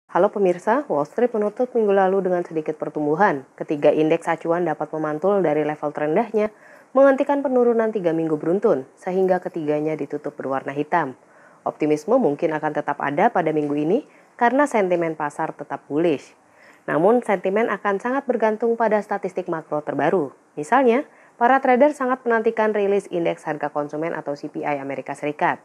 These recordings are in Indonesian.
Halo pemirsa, Wall Street menutup minggu lalu dengan sedikit pertumbuhan. Ketiga indeks acuan dapat memantul dari level terendahnya, menghentikan penurunan 3 minggu beruntun, sehingga ketiganya ditutup berwarna hitam. Optimisme mungkin akan tetap ada pada minggu ini karena sentimen pasar tetap bullish. Namun sentimen akan sangat bergantung pada statistik makro terbaru. Misalnya, para trader sangat menantikan rilis indeks harga konsumen atau CPI Amerika Serikat.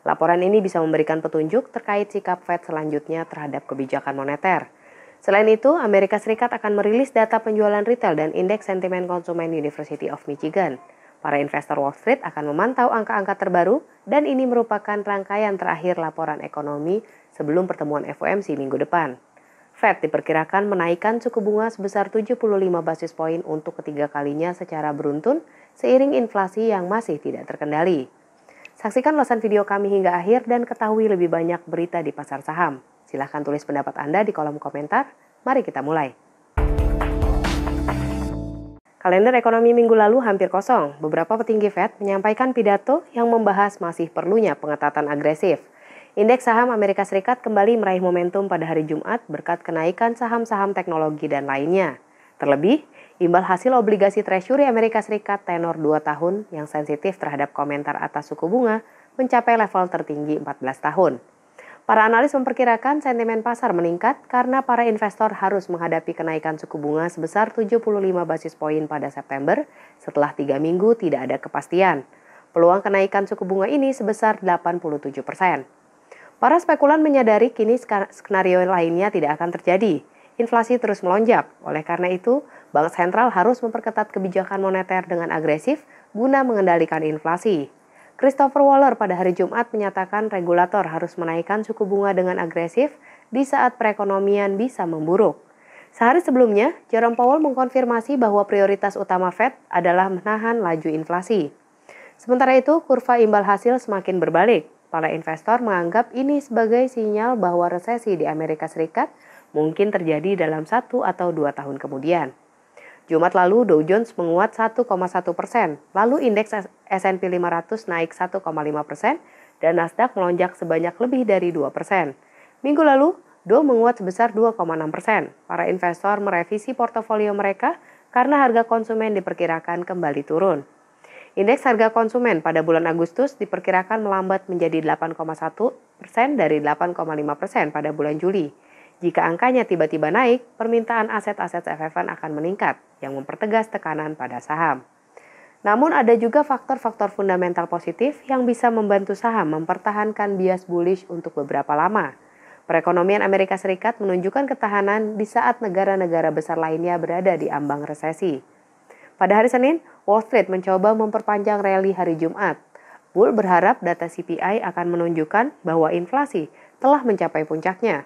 Laporan ini bisa memberikan petunjuk terkait sikap Fed selanjutnya terhadap kebijakan moneter. Selain itu, Amerika Serikat akan merilis data penjualan retail dan indeks sentimen konsumen University of Michigan. Para investor Wall Street akan memantau angka-angka terbaru dan ini merupakan rangkaian terakhir laporan ekonomi sebelum pertemuan FOMC minggu depan. Fed diperkirakan menaikkan suku bunga sebesar 75 basis poin untuk ketiga kalinya secara beruntun seiring inflasi yang masih tidak terkendali. Saksikan ulasan video kami hingga akhir dan ketahui lebih banyak berita di pasar saham. Silahkan tulis pendapat Anda di kolom komentar. Mari kita mulai. Kalender ekonomi minggu lalu hampir kosong. Beberapa petinggi Fed menyampaikan pidato yang membahas masih perlunya pengetatan agresif. Indeks saham Amerika Serikat kembali meraih momentum pada hari Jumat berkat kenaikan saham-saham teknologi dan lainnya. Terlebih, imbal hasil obligasi Treasury Amerika Serikat tenor 2 tahun yang sensitif terhadap komentar atas suku bunga mencapai level tertinggi 14 tahun. Para analis memperkirakan sentimen pasar meningkat karena para investor harus menghadapi kenaikan suku bunga sebesar 75 basis poin pada September setelah 3 minggu tidak ada kepastian. Peluang kenaikan suku bunga ini sebesar 87%. Para spekulan menyadari kini skenario lainnya tidak akan terjadi. Inflasi terus melonjak, oleh karena itu, Bank Sentral harus memperketat kebijakan moneter dengan agresif guna mengendalikan inflasi. Christopher Waller pada hari Jumat menyatakan regulator harus menaikkan suku bunga dengan agresif di saat perekonomian bisa memburuk. Sehari sebelumnya, Jerome Powell mengkonfirmasi bahwa prioritas utama Fed adalah menahan laju inflasi. Sementara itu, kurva imbal hasil semakin berbalik. Para investor menganggap ini sebagai sinyal bahwa resesi di Amerika Serikat mungkin terjadi dalam 1 atau 2 tahun kemudian. Jumat lalu Dow Jones menguat 1,1%, lalu indeks S&P 500 naik 1,5% dan Nasdaq melonjak sebanyak lebih dari 2%. Minggu lalu, Dow menguat sebesar 2,6%. Para investor merevisi portofolio mereka karena harga konsumen diperkirakan kembali turun. Indeks harga konsumen pada bulan Agustus diperkirakan melambat menjadi 8,1% dari 8,5% pada bulan Juli. Jika angkanya tiba-tiba naik, permintaan aset-aset safe haven akan meningkat, yang mempertegas tekanan pada saham. Namun ada juga faktor-faktor fundamental positif yang bisa membantu saham mempertahankan bias bullish untuk beberapa lama. Perekonomian Amerika Serikat menunjukkan ketahanan di saat negara-negara besar lainnya berada di ambang resesi. Pada hari Senin, Wall Street mencoba memperpanjang rally hari Jumat. Bull berharap data CPI akan menunjukkan bahwa inflasi telah mencapai puncaknya.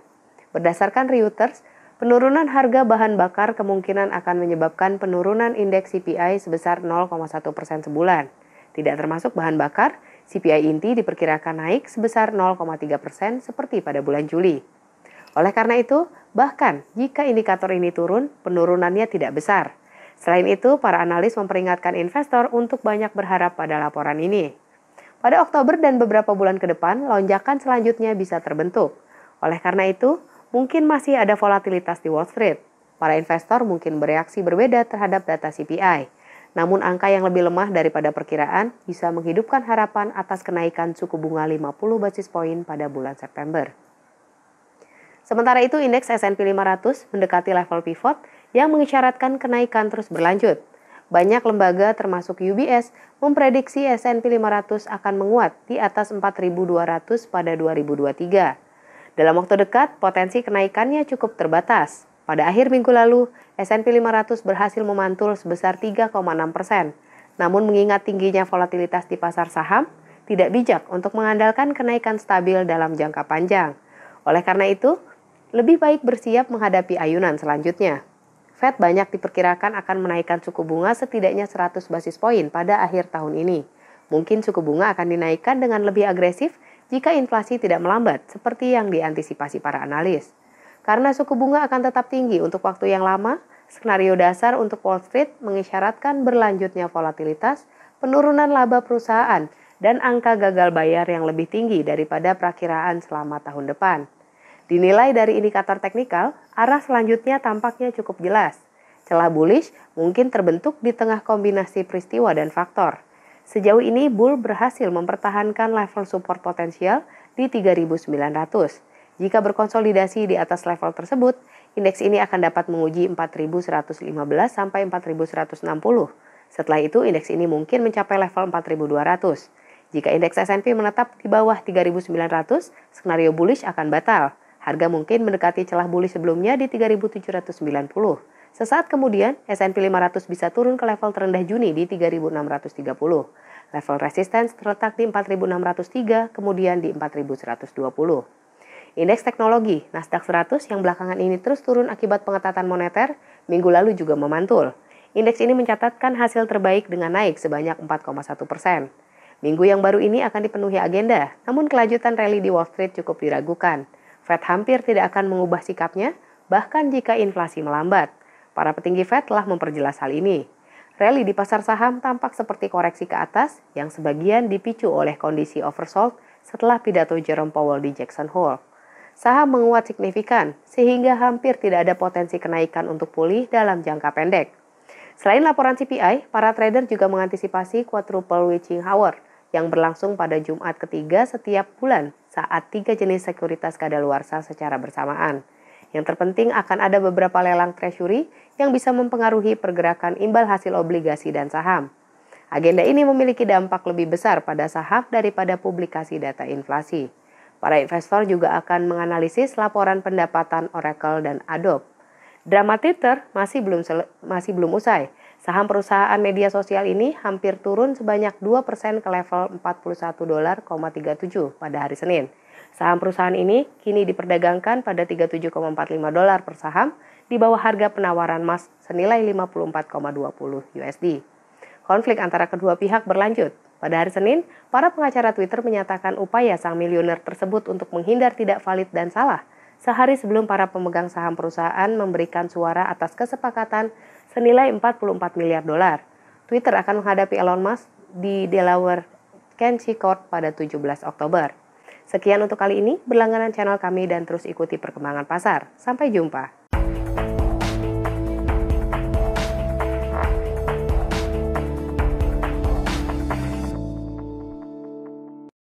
Berdasarkan Reuters, penurunan harga bahan bakar kemungkinan akan menyebabkan penurunan indeks CPI sebesar 0,1% sebulan. Tidak termasuk bahan bakar, CPI inti diperkirakan naik sebesar 0,3% seperti pada bulan Juli. Oleh karena itu, bahkan jika indikator ini turun, penurunannya tidak besar. Selain itu, para analis memperingatkan investor untuk banyak berharap pada laporan ini. Pada Oktober dan beberapa bulan ke depan, lonjakan selanjutnya bisa terbentuk. Oleh karena itu, mungkin masih ada volatilitas di Wall Street. Para investor mungkin bereaksi berbeda terhadap data CPI. Namun angka yang lebih lemah daripada perkiraan bisa menghidupkan harapan atas kenaikan suku bunga 50 basis poin pada bulan September. Sementara itu, indeks S&P 500 mendekati level pivot yang mengisyaratkan kenaikan terus berlanjut. Banyak lembaga termasuk UBS memprediksi S&P 500 akan menguat di atas 4.200 pada 2023. Dalam waktu dekat, potensi kenaikannya cukup terbatas. Pada akhir minggu lalu, S&P 500 berhasil memantul sebesar 3,6%. Namun mengingat tingginya volatilitas di pasar saham, tidak bijak untuk mengandalkan kenaikan stabil dalam jangka panjang. Oleh karena itu, lebih baik bersiap menghadapi ayunan selanjutnya. Fed banyak diperkirakan akan menaikkan suku bunga setidaknya 100 basis poin pada akhir tahun ini. Mungkin suku bunga akan dinaikkan dengan lebih agresif jika inflasi tidak melambat seperti yang diantisipasi para analis. Karena suku bunga akan tetap tinggi untuk waktu yang lama, skenario dasar untuk Wall Street mengisyaratkan berlanjutnya volatilitas, penurunan laba perusahaan, dan angka gagal bayar yang lebih tinggi daripada perakiraan selama tahun depan. Dinilai dari indikator teknikal, arah selanjutnya tampaknya cukup jelas. Celah bullish mungkin terbentuk di tengah kombinasi peristiwa dan faktor. Sejauh ini, bull berhasil mempertahankan level support potensial di 3.900. Jika berkonsolidasi di atas level tersebut, indeks ini akan dapat menguji 4.115 sampai 4.160. Setelah itu, indeks ini mungkin mencapai level 4.200. Jika indeks S&P menetap di bawah 3.900, skenario bullish akan batal. Harga mungkin mendekati celah bullish sebelumnya di 3.790. Sesaat kemudian, S&P 500 bisa turun ke level terendah Juni di 3.630. Level resistance terletak di 4.603, kemudian di 4.120. Indeks teknologi Nasdaq 100 yang belakangan ini terus turun akibat pengetatan moneter, minggu lalu juga memantul. Indeks ini mencatatkan hasil terbaik dengan naik sebanyak 4,1%. Minggu yang baru ini akan dipenuhi agenda, namun kelanjutan rally di Wall Street cukup diragukan. Fed hampir tidak akan mengubah sikapnya, bahkan jika inflasi melambat. Para petinggi Fed telah memperjelas hal ini. Rally di pasar saham tampak seperti koreksi ke atas, yang sebagian dipicu oleh kondisi oversold setelah pidato Jerome Powell di Jackson Hole. Saham menguat signifikan, sehingga hampir tidak ada potensi kenaikan untuk pulih dalam jangka pendek. Selain laporan CPI, para trader juga mengantisipasi quadruple witching hour yang berlangsung pada Jumat ketiga setiap bulan saat 3 jenis sekuritas kadaluarsa secara bersamaan. Yang terpenting akan ada beberapa lelang treasury yang bisa mempengaruhi pergerakan imbal hasil obligasi dan saham. Agenda ini memiliki dampak lebih besar pada saham daripada publikasi data inflasi. Para investor juga akan menganalisis laporan pendapatan Oracle dan Adobe. Drama Twitter masih belum usai. Saham perusahaan media sosial ini hampir turun sebanyak 2% ke level $41,37 pada hari Senin. Saham perusahaan ini kini diperdagangkan pada $37,45 per saham di bawah harga penawaran emas senilai 54,20 USD. Konflik antara kedua pihak berlanjut. Pada hari Senin, para pengacara Twitter menyatakan upaya sang miliuner tersebut untuk menghindar tidak valid dan salah. Sehari sebelum para pemegang saham perusahaan memberikan suara atas kesepakatan senilai $44 miliar. Twitter akan menghadapi Elon Musk di Delaware County Court pada 17 Oktober. Sekian untuk kali ini, berlangganan channel kami dan terus ikuti perkembangan pasar. Sampai jumpa.